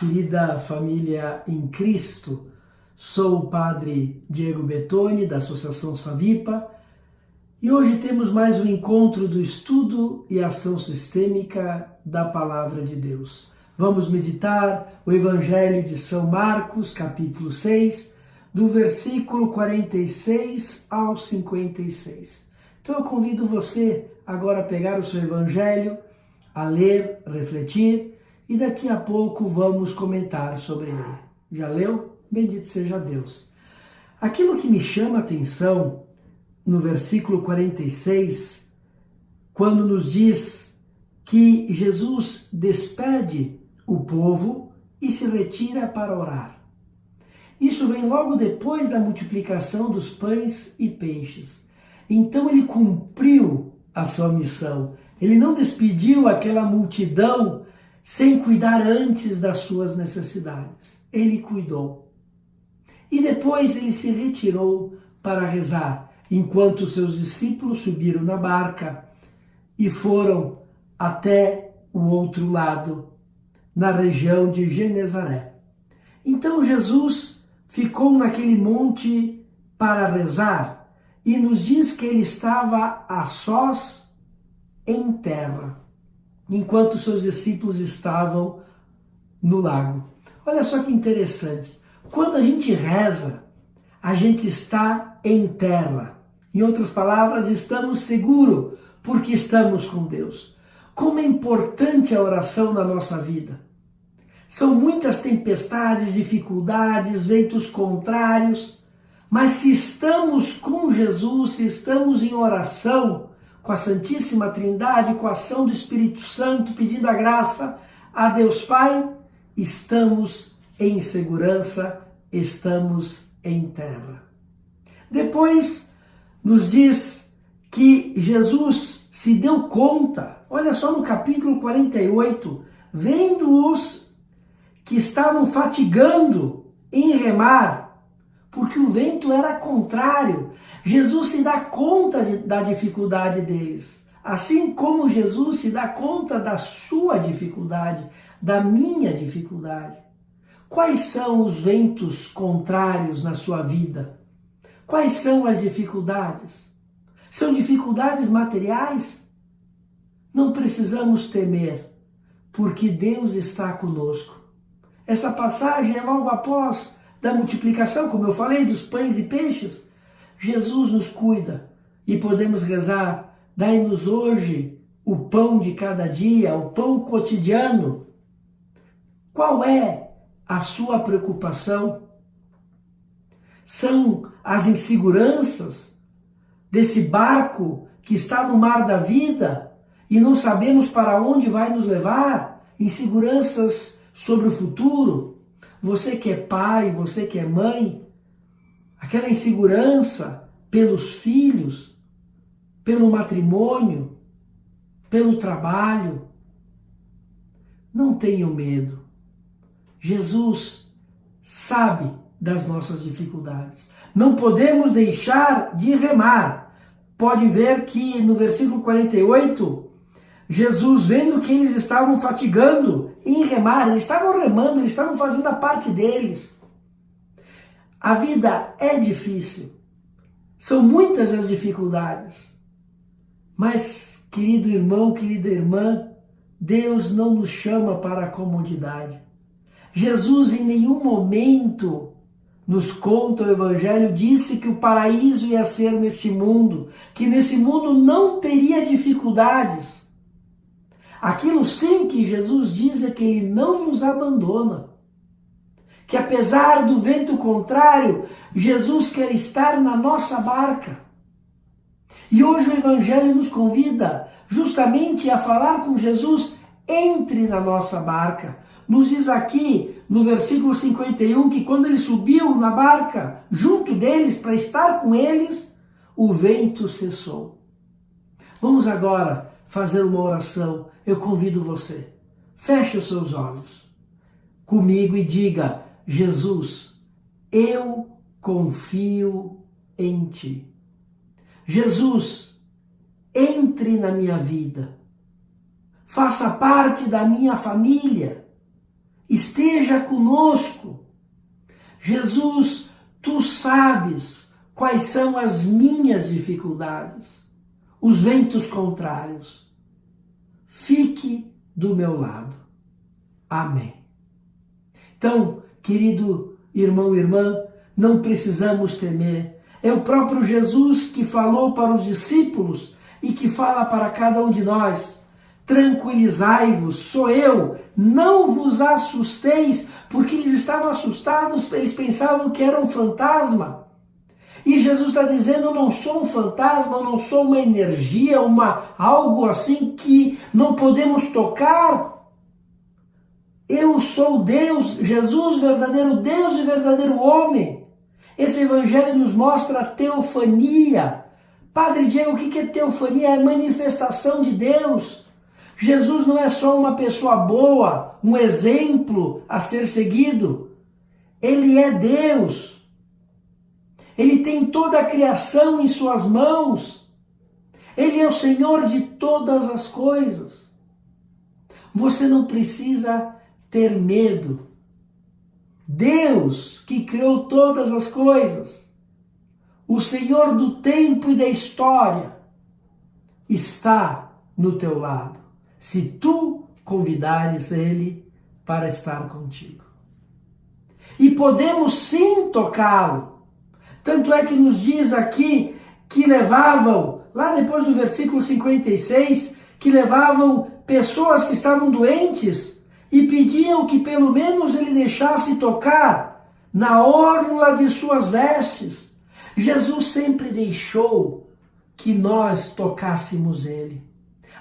Querida família em Cristo, sou o Padre Diego Bettoni, da Associação Savipa, e hoje temos mais um encontro do estudo e ação sistêmica da Palavra de Deus. Vamos meditar o Evangelho de São Marcos, capítulo 6, do versículo 46 ao 56. Então eu convido você agora a pegar o seu Evangelho, a ler, refletir, e daqui a pouco vamos comentar sobre ele. Já leu? Bendito seja Deus. Aquilo que me chama a atenção no versículo 46, quando nos diz que Jesus despede o povo e se retira para orar. Isso vem logo depois da multiplicação dos pães e peixes. Então ele cumpriu a sua missão. Ele não despediu aquela multidão sem cuidar antes das suas necessidades. Ele cuidou. E depois ele se retirou para rezar, enquanto seus discípulos subiram na barca e foram até o outro lado, na região de Genezaré. Então Jesus ficou naquele monte para rezar e nos diz que ele estava a sós em terra, enquanto seus discípulos estavam no lago. Olha só que interessante. Quando a gente reza, a gente está em terra. Em outras palavras, estamos seguros porque estamos com Deus. Como é importante a oração na nossa vida. São muitas tempestades, dificuldades, ventos contrários, mas se estamos com Jesus, se estamos em oração, com a Santíssima Trindade, com a ação do Espírito Santo, pedindo a graça a Deus Pai, estamos em segurança, estamos em terra. Depois nos diz que Jesus se deu conta, olha só no capítulo 48, vendo-os que estavam fatigando em remar, porque o vento era contrário. Jesus se dá conta da dificuldade deles, assim como Jesus se dá conta da sua dificuldade, da minha dificuldade. Quais são os ventos contrários na sua vida? Quais são as dificuldades? São dificuldades materiais? Não precisamos temer, porque Deus está conosco. Essa passagem é logo após da multiplicação, como eu falei, dos pães e peixes. Jesus nos cuida e podemos rezar: dai-nos hoje o pão de cada dia, o pão cotidiano. Qual é a sua preocupação? São as inseguranças desse barco que está no mar da vida e não sabemos para onde vai nos levar? Inseguranças sobre o futuro? Você que é pai, você que é mãe, aquela insegurança pelos filhos, pelo matrimônio, pelo trabalho. Não tenham medo. Jesus sabe das nossas dificuldades. Não podemos deixar de remar. Pode ver que no versículo 48, Jesus, vendo que eles estavam fatigando em remar, eles estavam remando, eles estavam fazendo a parte deles. A vida é difícil. São muitas as dificuldades. Mas, querido irmão, querida irmã, Deus não nos chama para a comodidade. Jesus em nenhum momento nos conta, o Evangelho disse que o paraíso ia ser neste mundo, que nesse mundo não teria dificuldades. Aquilo sim que Jesus diz é que Ele não nos abandona. Que apesar do vento contrário, Jesus quer estar na nossa barca. E hoje o Evangelho nos convida justamente a falar com Jesus: entre na nossa barca. Nos diz aqui no versículo 51 que quando ele subiu na barca junto deles para estar com eles, o vento cessou. Vamos agora fazer uma oração. Eu convido você. Feche os seus olhos comigo e diga: Jesus, eu confio em Ti. Jesus, entre na minha vida. Faça parte da minha família. esteja conosco. Jesus, tu sabes quais são as minhas dificuldades, os ventos contrários. Fique do meu lado. Amém. Então, querido irmão e irmã, não precisamos temer. É o próprio Jesus que falou para os discípulos e que fala para cada um de nós. Tranquilizai-vos, sou eu, não vos assusteis, porque eles estavam assustados, eles pensavam que era um fantasma. E Jesus está dizendo, eu não sou um fantasma, eu não sou uma energia, algo assim que não podemos tocar. Eu sou Deus, Jesus, verdadeiro Deus e verdadeiro homem. Esse evangelho nos mostra a teofania. Padre Diego, o que é teofania? É manifestação de Deus. Jesus não é só uma pessoa boa, um exemplo a ser seguido. Ele é Deus. Ele tem toda a criação em suas mãos. Ele é o Senhor de todas as coisas. Você não precisa ter medo. Deus, que criou todas as coisas, o Senhor do tempo e da história, está no teu lado, se tu convidares Ele para estar contigo. E podemos sim tocá-lo. Tanto é que nos diz aqui que levavam, lá depois do versículo 56, que levavam pessoas que estavam doentes e pediam que pelo menos ele deixasse tocar na orla de suas vestes. Jesus sempre deixou que nós tocássemos ele.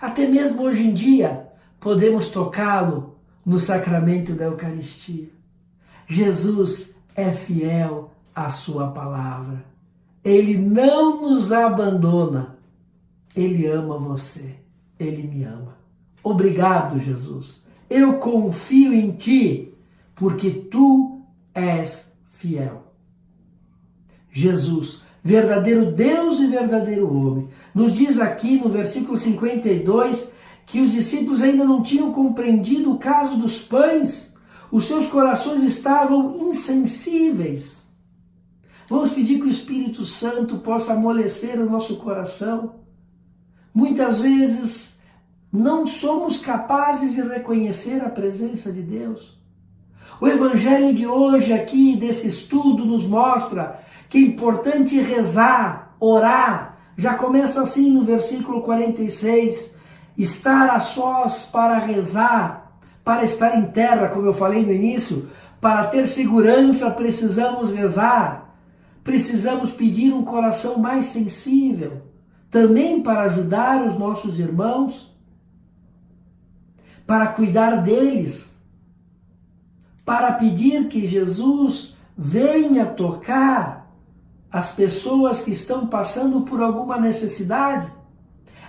Até mesmo hoje em dia, podemos tocá-lo no sacramento da Eucaristia. Jesus é fiel à sua palavra. Ele não nos abandona. Ele ama você. Ele me ama. Obrigado, Jesus. Eu confio em ti, porque tu és fiel. Jesus, verdadeiro Deus e verdadeiro homem, nos diz aqui no versículo 52 que os discípulos ainda não tinham compreendido o caso dos pães. Os seus corações estavam insensíveis. Vamos pedir que o Espírito Santo possa amolecer o nosso coração. Muitas vezes não somos capazes de reconhecer a presença de Deus. O Evangelho de hoje aqui, desse estudo, nos mostra que é importante rezar, orar. Já começa assim no versículo 46, estar a sós para rezar, para estar em terra, como eu falei no início, para ter segurança precisamos rezar, precisamos pedir um coração mais sensível, também para ajudar os nossos irmãos, para cuidar deles, para pedir que Jesus venha tocar as pessoas que estão passando por alguma necessidade.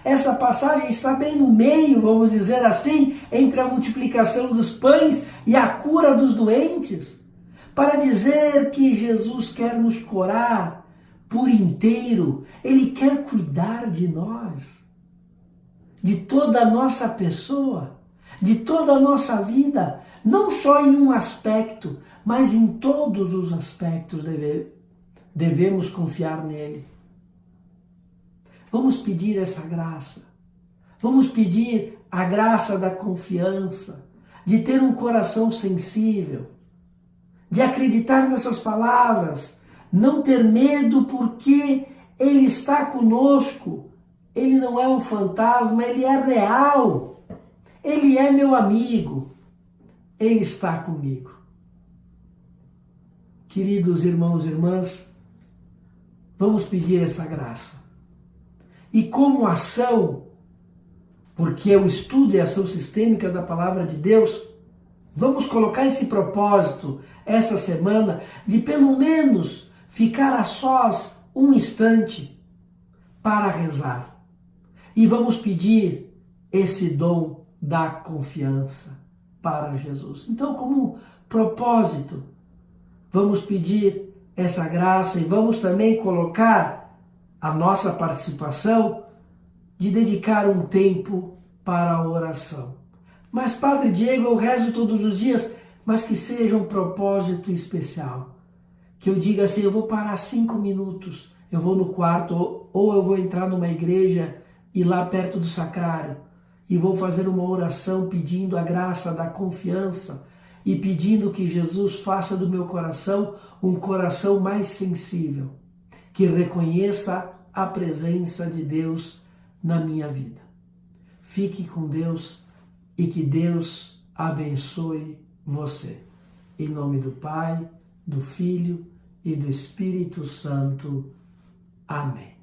Essa passagem está bem no meio, vamos dizer assim, entre a multiplicação dos pães e a cura dos doentes, para dizer que Jesus quer nos curar por inteiro. Ele quer cuidar de nós, de toda a nossa pessoa, de toda a nossa vida, não só em um aspecto, mas em todos os aspectos devemos confiar nele. Vamos pedir essa graça. Vamos pedir a graça da confiança, de ter um coração sensível, de acreditar nessas palavras, não ter medo porque ele está conosco. Ele não é um fantasma, ele é real. Ele é meu amigo. Ele está comigo. Queridos irmãos e irmãs, vamos pedir essa graça. E como ação, porque é o estudo e a ação sistêmica da palavra de Deus, vamos colocar esse propósito essa semana de pelo menos ficar a sós um instante para rezar. E vamos pedir esse dom da confiança para Jesus. Então, como propósito, vamos pedir essa graça e vamos também colocar a nossa participação de dedicar um tempo para a oração. Mas, Padre Diego, eu rezo todos os dias. mas que seja um propósito especial. Que eu diga assim, eu vou parar 5 minutos, eu vou no quarto, ou eu vou entrar numa igreja e lá perto do sacrário, e vou fazer uma oração pedindo a graça da confiança e pedindo que Jesus faça do meu coração um coração mais sensível, que reconheça a presença de Deus na minha vida. Fique com Deus e que Deus abençoe você. Em nome do Pai, do Filho e do Espírito Santo. Amém.